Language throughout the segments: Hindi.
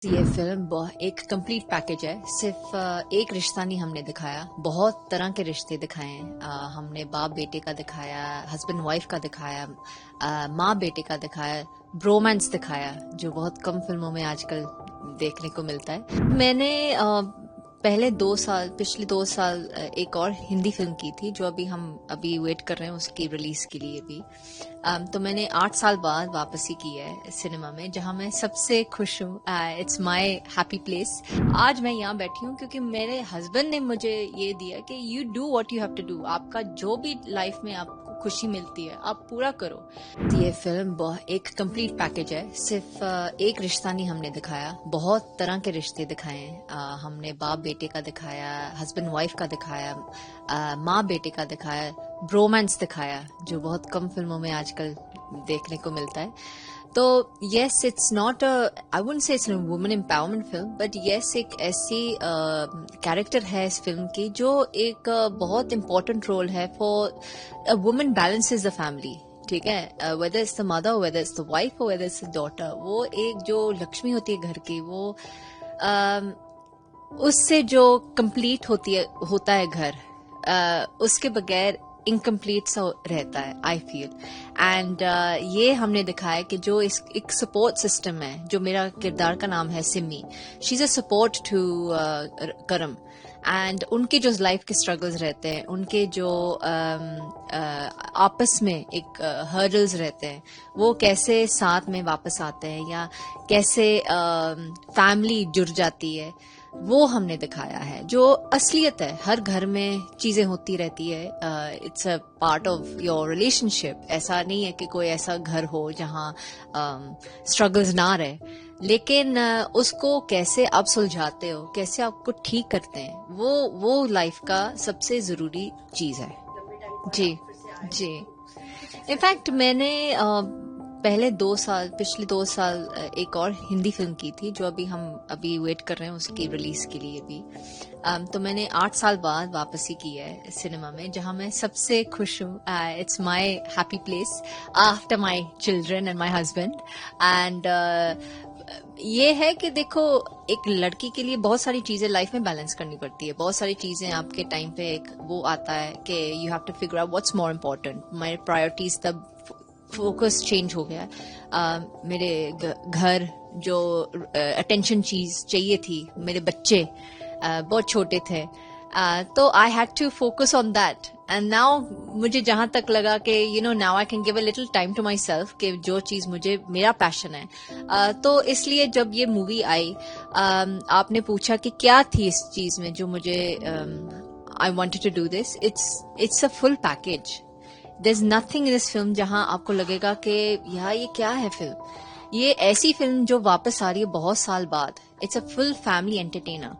ये फिल्म एक कंप्लीट पैकेज है। सिर्फ एक रिश्ता नहीं हमने दिखाया, बहुत तरह के रिश्ते दिखाए हैं। हमने बाप बेटे का दिखाया, हस्बैंड वाइफ का दिखाया, माँ बेटे का दिखाया, ब्रोमांस दिखाया, जो बहुत कम फिल्मों में आजकल देखने को मिलता है। मैंने पिछले 2 साल एक और हिंदी फिल्म की थी, जो अभी वेट कर रहे हैं उसकी रिलीज के लिए भी। तो मैंने 8 साल बाद वापसी की है सिनेमा में, जहां मैं सबसे खुश हूँ। It's my happy place. आज मैं यहाँ बैठी हूँ क्योंकि मेरे हस्बैंड ने मुझे ये दिया कि you do what you have to do. आपका जो भी लाइफ में आपको खुशी मिलती है, आप पूरा करो। ये फिल्म एक कंप्लीट पैकेज है। सिर्फ एक रिश्ता नहीं हमने दिखाया, बहुत तरह के रिश्ते दिखाए हैं। हमने बाप बेटे का दिखाया, हस्बैंड वाइफ का दिखाया, माँ बेटे का दिखाया, ब्रोमांस दिखाया, जो बहुत कम फिल्मों में आजकल देखने को मिलता है। तो yes, it's not I wouldn't say it's a women empowerment film, but yes, एक ऐसी कैरेक्टर है इस फिल्म की जो एक बहुत इम्पोर्टेंट रोल है for a woman balances the family. ठीक है, whether it's the mother, whether it's the wife, whether it's the daughter, वो एक जो लक्ष्मी होती है घर की, वो उससे जो कंप्लीट होता है घर, उसके बगैर इनकम्प्लीट सा रहता है, आई फील। एंड ये हमने दिखाया कि जो एक सपोर्ट सिस्टम है, जो मेरा किरदार का नाम है Simi, she is a support to Karam. And उनके जो लाइफ के स्ट्रगल्स रहते हैं, उनके जो आपस में एक हर्डल्स रहते हैं, वो कैसे साथ में वापस आते हैं, या कैसे फैमिली जुड़ जाती है, वो हमने दिखाया है। जो असलियत है, हर घर में चीजें होती रहती है, it's a part of your relationship. ऐसा नहीं है कि कोई ऐसा घर हो जहाँ स्ट्रगल्स ना रहे, लेकिन उसको कैसे आप सुलझाते हो, कैसे आपको ठीक करते हैं, वो लाइफ का सबसे जरूरी चीज है। जी जी। इनफैक्ट मैंने पिछले 2 साल एक और हिंदी फिल्म की थी, जो अभी वेट कर रहे हैं उसकी रिलीज के लिए भी। तो मैंने 8 साल बाद वापसी की है सिनेमा में, जहां मैं सबसे खुश हूँ। It's my happy place after my children and my husband. And ये है कि देखो, एक लड़की के लिए बहुत सारी चीजें लाइफ में बैलेंस करनी पड़ती है। बहुत सारी चीजें आपके टाइम पे एक वो आता है कि you have to figure out what's more important. My priorities, तब फोकस चेंज हो गया। मेरे घर जो अटेंशन चीज चाहिए थी, मेरे बच्चे बहुत छोटे थे, तो I had to focus on that. And now मुझे जहां तक लगा कि now I can give a little time to myself, कि जो चीज मेरा पैशन है। तो इसलिए जब ये मूवी आई, आपने पूछा कि क्या थी इस चीज में जो मुझे I wanted to do this. It's a full package. There's nothing in this film जहां आपको लगेगा कि यार ये क्या है फिल्म। ये ऐसी फिल्म जो वापस आ रही है बहुत साल बाद। It's a full family entertainer,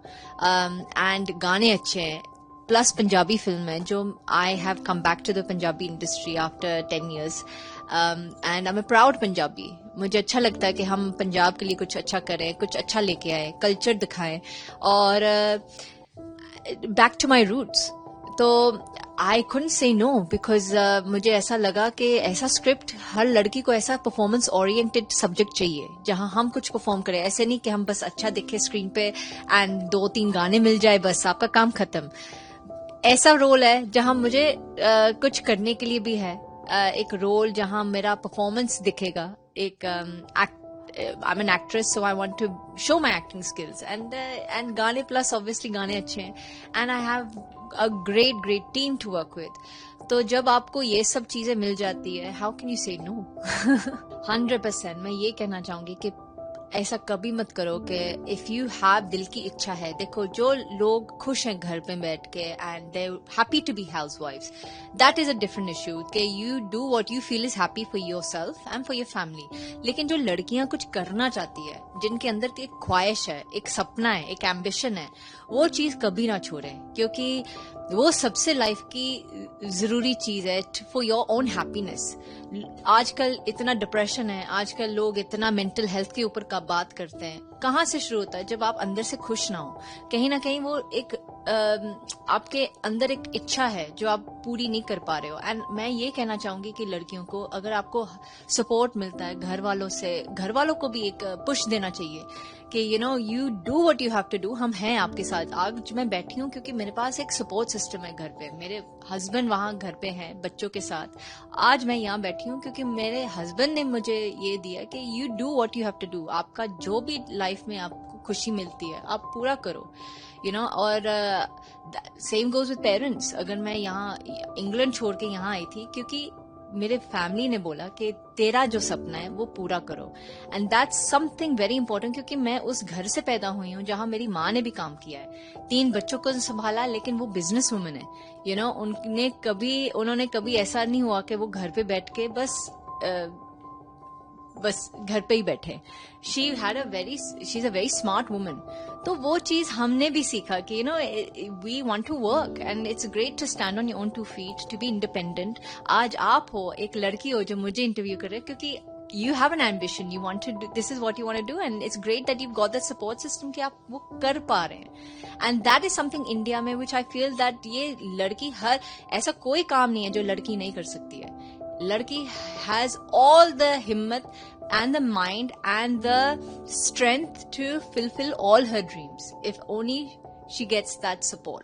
and गाने अच्छे हैं, प्लस पंजाबी फिल्म है, जो I have come back to the Punjabi industry after 10 years, and I am a proud Punjabi. मुझे अच्छा लगता है कि हम पंजाब के लिए कुछ अच्छा करें, कुछ अच्छा लेके आए, कल्चर दिखाएं, और बैक टू माई रूट्स। तो आई couldn't say no, बिकॉज मुझे ऐसा लगा कि ऐसा स्क्रिप्ट, हर लड़की को ऐसा परफॉर्मेंस ओरिएंटेड सब्जेक्ट चाहिए, जहां हम कुछ परफॉर्म करें। ऐसे नहीं कि हम बस अच्छा दिखे स्क्रीन पे एंड 2-3 गाने मिल जाए, बस आपका काम खत्म। ऐसा रोल है जहां मुझे कुछ करने के लिए भी है, एक रोल जहां मेरा परफॉर्मेंस दिखेगा। एक I'm an actress, so I want to show my acting skills, and गाने, plus obviously गाने अच्छे हैं, and I have a great team to work with. तो जब आपको ये सब चीजें मिल जाती है, how can you say no? 100% मैं ये कहना चाहूंगी कि ऐसा कभी मत करो कि इफ यू हैव दिल की इच्छा है। देखो, जो लोग खुश हैं घर पे बैठ के and they happy to be हाउसवाइफ्स, that is a different issue, कि you do what you feel is happy for yourself and for your family. लेकिन जो लड़कियां कुछ करना चाहती है, जिनके अंदर एक ख्वाहिश है, एक सपना है, एक एम्बिशन है, वो चीज कभी ना छोड़े, क्योंकि वो सबसे लाइफ की जरूरी चीज है फॉर योर ओन हैप्पीनेस। आजकल इतना डिप्रेशन है, आजकल लोग इतना मेंटल हेल्थ के ऊपर का बात करते हैं, कहाँ से शुरू होता है? जब आप अंदर से खुश ना हो, कहीं ना कहीं वो एक आपके अंदर एक इच्छा है जो आप पूरी नहीं कर पा रहे हो। एंड मैं ये कहना चाहूंगी कि लड़कियों को अगर आपको सपोर्ट मिलता है घर वालों से, घर वालों को भी एक पुश देना चाहिए कि you do what you have to do. हम हैं आपके साथ। आज मैं बैठी हूँ क्योंकि मेरे पास एक सपोर्ट सिस्टम है घर पे। मेरे हस्बैंड वहां घर पे हैं बच्चों के साथ। आज मैं यहाँ बैठी हूँ क्योंकि मेरे हस्बैंड ने मुझे ये दिया कि you do what you have to do. आपका जो भी लाइफ में आपको खुशी मिलती है आप पूरा करो, और सेम गोज विद पेरेंट्स। अगर मैं यहाँ इंग्लैंड छोड़ के यहाँ आई थी क्योंकि मेरे फैमिली ने बोला कि तेरा जो सपना है वो पूरा करो, and that's something very important. क्योंकि मैं उस घर से पैदा हुई हूँ जहाँ मेरी माँ ने भी काम किया है, 3 बच्चों को संभाला, लेकिन वो बिजनेस वुमन है। उन्होंने कभी ऐसा नहीं हुआ कि वो घर पे बैठ के बस घर पे ही बैठे। She is a very smart woman. तो वो चीज हमने भी सीखा कि we want to work and it's great to stand on your own 2 feet, to be independent. आज आप हो, एक लड़की हो जो मुझे इंटरव्यू कर रहे हैं क्योंकि you have an ambition, you want to do, this is what you want to do, and it's great that you've got that support system कि आप वो कर पा रहे हैं। and that is something India में which I feel that ये लड़की ऐसा कोई काम नहीं है जो लड़की नहीं कर सकती है। लड़की has all the himmat and the mind and the strength to fulfill all her dreams if only she gets that support.